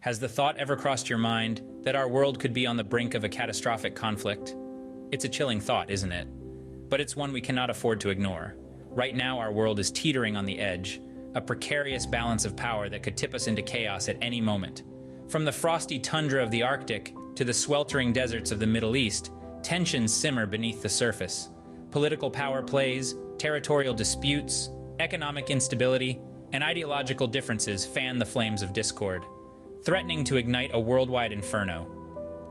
Has the thought ever crossed your mind that our world could be on the brink of a catastrophic conflict? It's a chilling thought, isn't it? But it's one we cannot afford to ignore. Right now, our world is teetering on the edge, a precarious balance of power that could tip us into chaos at any moment. From the frosty tundra of the Arctic to the sweltering deserts of the Middle East, tensions simmer beneath the surface. Political power plays, territorial disputes, economic instability, and ideological differences fan the flames of discord, threatening to ignite a worldwide inferno.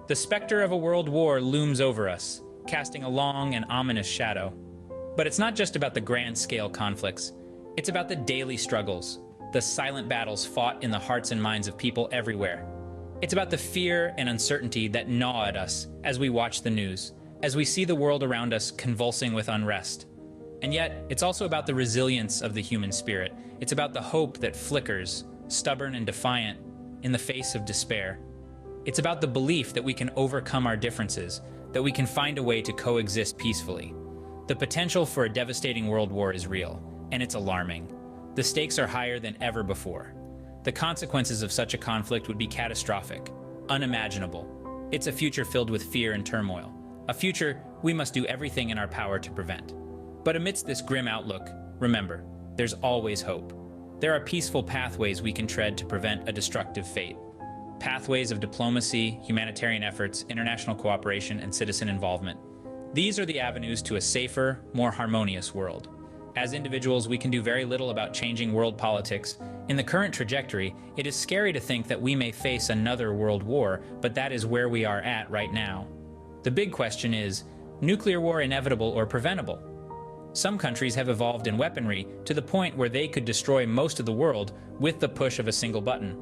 The specter of a world war looms over us, casting a long and ominous shadow. But it's not just about the grand-scale conflicts. It's about the daily struggles, the silent battles fought in the hearts and minds of people everywhere. It's about the fear and uncertainty that gnaw at us as we watch the news, as we see the world around us convulsing with unrest. And yet, it's also about the resilience of the human spirit. It's about the hope that flickers, stubborn and defiant, in the face of despair. It's about the belief that we can overcome our differences, that we can find a way to coexist peacefully. The potential for a devastating world war is real, and it's alarming. The stakes are higher than ever before. The consequences of such a conflict would be catastrophic, unimaginable. It's a future filled with fear and turmoil, a future we must do everything in our power to prevent. But amidst this grim outlook, remember, there's always hope. There are peaceful pathways we can tread to prevent a destructive fate. Pathways of diplomacy, humanitarian efforts, international cooperation, and citizen involvement. These are the avenues to a safer, more harmonious world. As individuals, we can do very little about changing world politics. In the current trajectory, it is scary to think that we may face another world war, but that is where we are at right now. The big question is, nuclear war inevitable or preventable? Some countries have evolved in weaponry to the point where they could destroy most of the world with the push of a single button.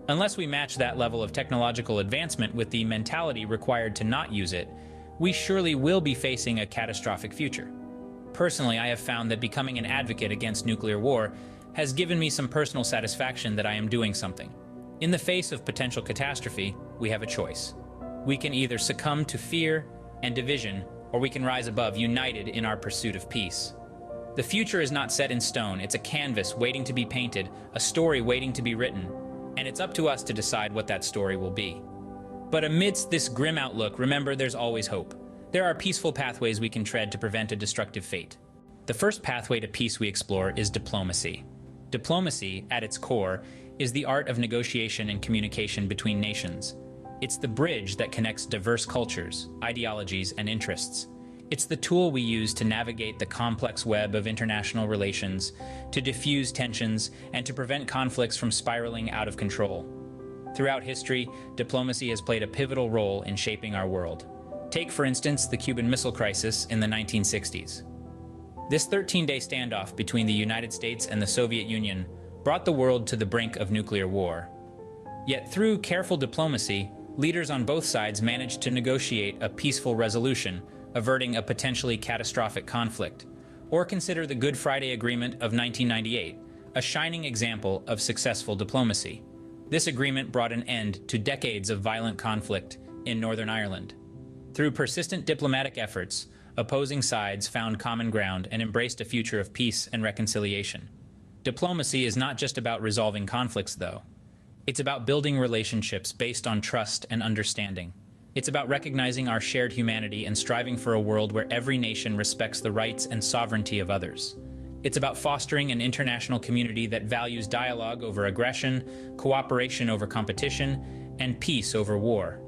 Unless we match that level of technological advancement with the mentality required to not use it, we surely will be facing a catastrophic future. Personally, I have found that becoming an advocate against nuclear war has given me some personal satisfaction that I am doing something. In the face of potential catastrophe, we have a choice. We can either succumb to fear and division, or we can rise above, united in our pursuit of peace. The future is not set in stone. It's a canvas waiting to be painted, a story waiting to be written, and it's up to us to decide what that story will be. But amidst this grim outlook, remember, there's always hope. There are peaceful pathways we can tread to prevent a destructive fate. The first pathway to peace we explore is diplomacy. Diplomacy, at its core, is the art of negotiation and communication between nations. It's the bridge that connects diverse cultures, ideologies, and interests. It's the tool we use to navigate the complex web of international relations, to diffuse tensions, and to prevent conflicts from spiraling out of control. Throughout history, diplomacy has played a pivotal role in shaping our world. Take, for instance, the Cuban Missile Crisis in the 1960s. This 13-day standoff between the United States and the Soviet Union brought the world to the brink of nuclear war. Yet through careful diplomacy, leaders on both sides managed to negotiate a peaceful resolution, averting a potentially catastrophic conflict. Or consider the Good Friday Agreement of 1998, a shining example of successful diplomacy. This agreement brought an end to decades of violent conflict in Northern Ireland. Through persistent diplomatic efforts, opposing sides found common ground and embraced a future of peace and reconciliation. Diplomacy is not just about resolving conflicts, though. It's about building relationships based on trust and understanding. It's about recognizing our shared humanity and striving for a world where every nation respects the rights and sovereignty of others. It's about fostering an international community that values dialogue over aggression, cooperation over competition, and peace over war.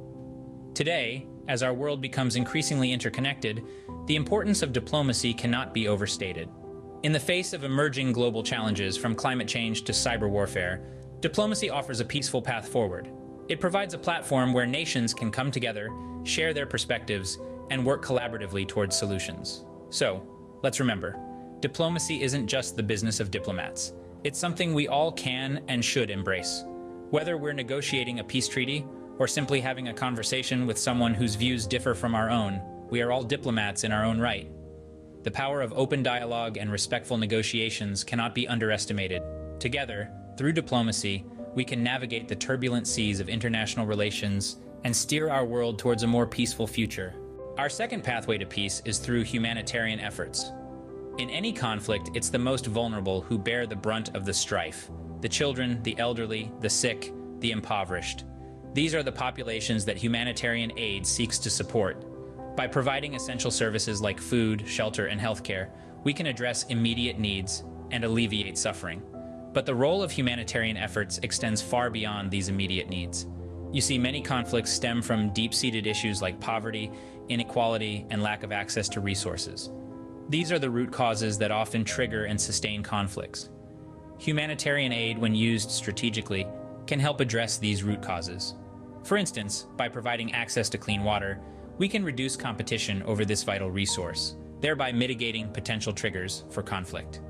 Today, as our world becomes increasingly interconnected, the importance of diplomacy cannot be overstated. In the face of emerging global challenges, from climate change to cyber warfare, diplomacy offers a peaceful path forward. It provides a platform where nations can come together, share their perspectives, and work collaboratively towards solutions. So, let's remember, diplomacy isn't just the business of diplomats. It's something we all can and should embrace. Whether we're negotiating a peace treaty or simply having a conversation with someone whose views differ from our own, we are all diplomats in our own right. The power of open dialogue and respectful negotiations cannot be underestimated. Together, through diplomacy, we can navigate the turbulent seas of international relations and steer our world towards a more peaceful future. Our second pathway to peace is through humanitarian efforts. In any conflict, it's the most vulnerable who bear the brunt of the strife. The children, the elderly, the sick, the impoverished. These are the populations that humanitarian aid seeks to support. By providing essential services like food, shelter, and healthcare, we can address immediate needs and alleviate suffering. But the role of humanitarian efforts extends far beyond these immediate needs. You see, many conflicts stem from deep-seated issues like poverty, inequality, and lack of access to resources. These are the root causes that often trigger and sustain conflicts. Humanitarian aid, when used strategically, can help address these root causes. For instance, by providing access to clean water, we can reduce competition over this vital resource, thereby mitigating potential triggers for conflict.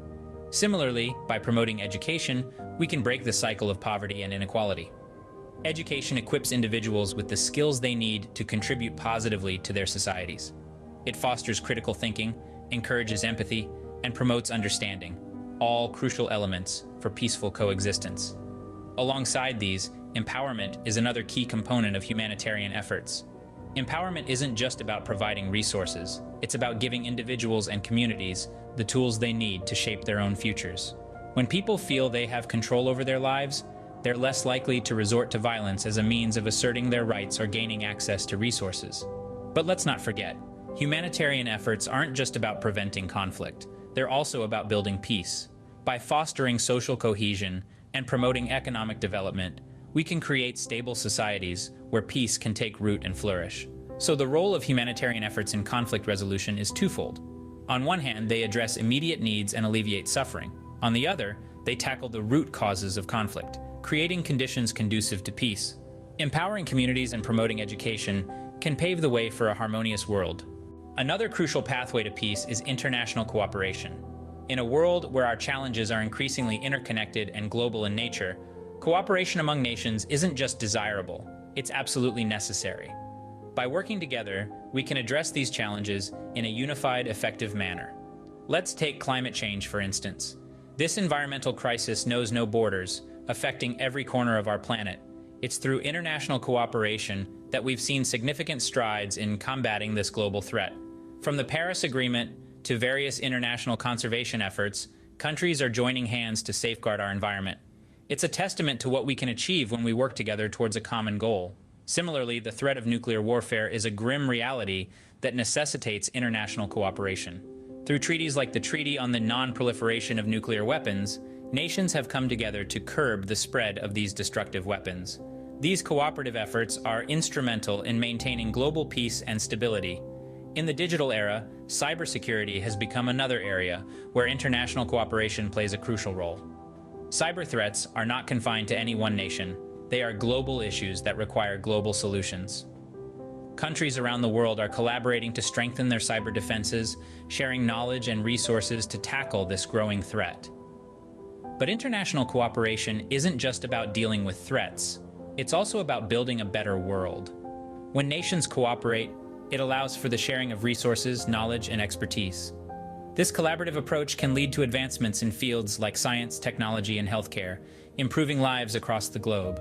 Similarly, by promoting education, we can break the cycle of poverty and inequality. Education equips individuals with the skills they need to contribute positively to their societies. It fosters critical thinking, encourages empathy, and promotes understanding, all crucial elements for peaceful coexistence. Alongside these, empowerment is another key component of humanitarian efforts. Empowerment isn't just about providing resources, it's about giving individuals and communities the tools they need to shape their own futures. When people feel they have control over their lives, they're less likely to resort to violence as a means of asserting their rights or gaining access to resources. But let's not forget, humanitarian efforts aren't just about preventing conflict, they're also about building peace. By fostering social cohesion and promoting economic development, we can create stable societies where peace can take root and flourish. So the role of humanitarian efforts in conflict resolution is twofold. On one hand, they address immediate needs and alleviate suffering. On the other, they tackle the root causes of conflict, creating conditions conducive to peace. Empowering communities and promoting education can pave the way for a harmonious world. Another crucial pathway to peace is international cooperation. In a world where our challenges are increasingly interconnected and global in nature, cooperation among nations isn't just desirable, it's absolutely necessary. By working together, we can address these challenges in a unified, effective manner. Let's take climate change, for instance. This environmental crisis knows no borders, affecting every corner of our planet. It's through international cooperation that we've seen significant strides in combating this global threat. From the Paris Agreement to various international conservation efforts, countries are joining hands to safeguard our environment. It's a testament to what we can achieve when we work together towards a common goal. Similarly, the threat of nuclear warfare is a grim reality that necessitates international cooperation. Through treaties like the Treaty on the Non-Proliferation of Nuclear Weapons, nations have come together to curb the spread of these destructive weapons. These cooperative efforts are instrumental in maintaining global peace and stability. In the digital era, cybersecurity has become another area where international cooperation plays a crucial role. Cyber threats are not confined to any one nation. They are global issues that require global solutions. Countries around the world are collaborating to strengthen their cyber defenses, sharing knowledge and resources to tackle this growing threat. But international cooperation isn't just about dealing with threats. It's also about building a better world. When nations cooperate, it allows for the sharing of resources, knowledge, and expertise. This collaborative approach can lead to advancements in fields like science, technology, and healthcare, improving lives across the globe.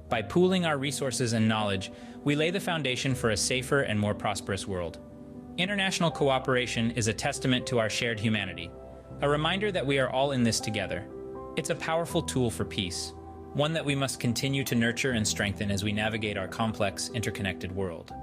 By pooling our resources and knowledge, we lay the foundation for a safer and more prosperous world. International cooperation is a testament to our shared humanity, a reminder that we are all in this together. It's a powerful tool for peace, one that we must continue to nurture and strengthen as we navigate our complex, interconnected world.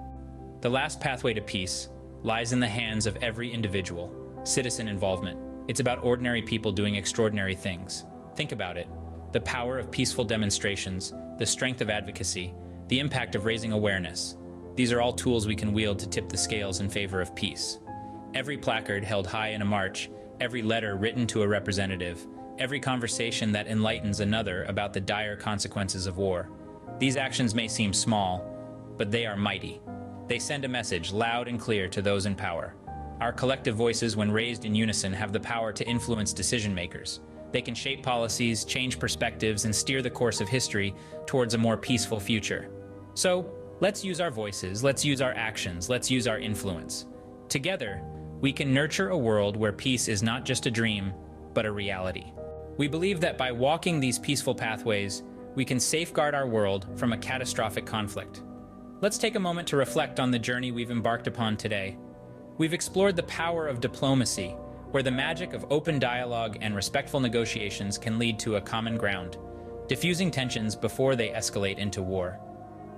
The last pathway to peace lies in the hands of every individual. Citizen involvement. It's about ordinary people doing extraordinary things. Think about it. The power of peaceful demonstrations, the strength of advocacy, the impact of raising awareness. These are all tools we can wield to tip the scales in favor of peace. Every placard held high in a march, every letter written to a representative, every conversation that enlightens another about the dire consequences of war. These actions may seem small, but they are mighty. They send a message loud and clear to those in power. Our collective voices, when raised in unison, have the power to influence decision makers. They can shape policies, change perspectives, and steer the course of history towards a more peaceful future. So, let's use our voices, let's use our actions, let's use our influence. Together, we can nurture a world where peace is not just a dream, but a reality. We believe that by walking these peaceful pathways, we can safeguard our world from a catastrophic conflict. Let's take a moment to reflect on the journey we've embarked upon today. We've explored the power of diplomacy, where the magic of open dialogue and respectful negotiations can lead to a common ground. diffusing tensions before they escalate into war.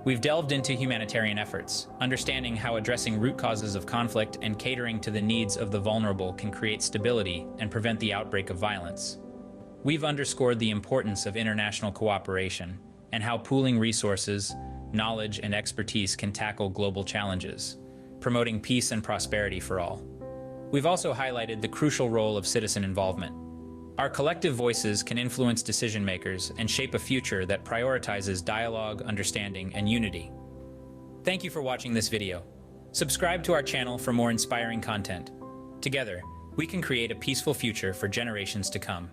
We've delved into humanitarian efforts, understanding how addressing root causes of conflict and catering to the needs of the vulnerable can create stability and prevent the outbreak of violence. We've underscored the importance of international cooperation and how pooling resources, knowledge, and expertise can tackle global challenges, promoting peace and prosperity for all. We've also highlighted the crucial role of citizen involvement. Our collective voices can influence decision-makers and shape a future that prioritizes dialogue, understanding, and unity. Thank you for watching this video. Subscribe to our channel for more inspiring content. Together, we can create a peaceful future for generations to come.